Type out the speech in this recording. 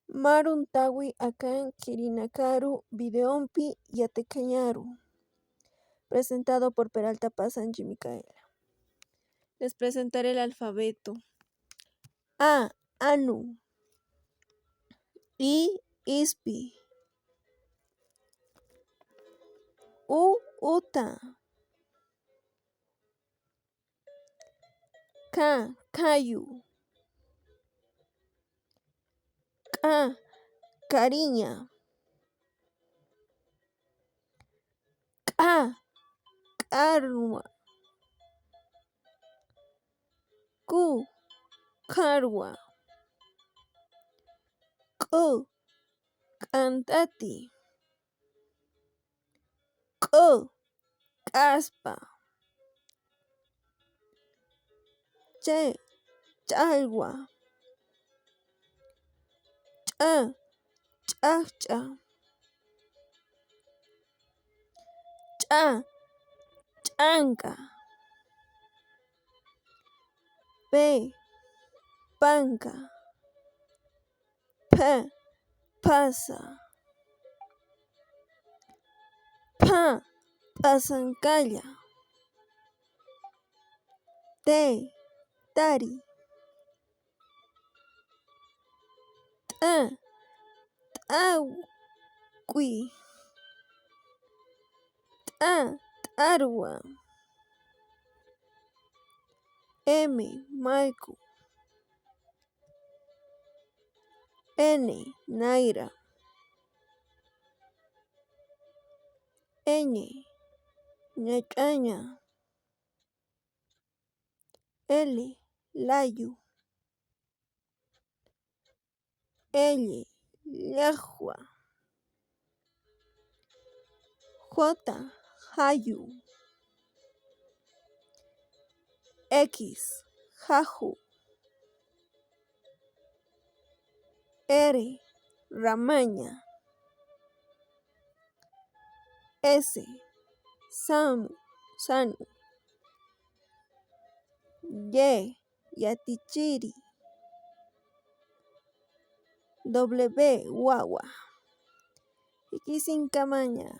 Maruntawi akan Kirinakaru videompi Yatecañaru, presentado por Peralta Paz Angie Micaela. Les presentaré el alfabeto. A. Anu. I. Ispi. U. Uta. K. Kayu. K. Cariña. K. Karma. Q. Karwa. Q. Cantati. Q. Caspa. Ch. Chalwa. Ch. Chachcha. Ch. Chanca. P. Panca. P. Pasa. P. Pasancalla. T. Tari. T. Tawqui. T. Tarwa. M. Maiku. N. Naira. Ñ. Ñacaña. L. Layu. L. Llajua. J. Jayu. X. Jaju. R. Ramaña. S. Sanu. Y. Yatichiri. W. Wawa. X. Incamaña.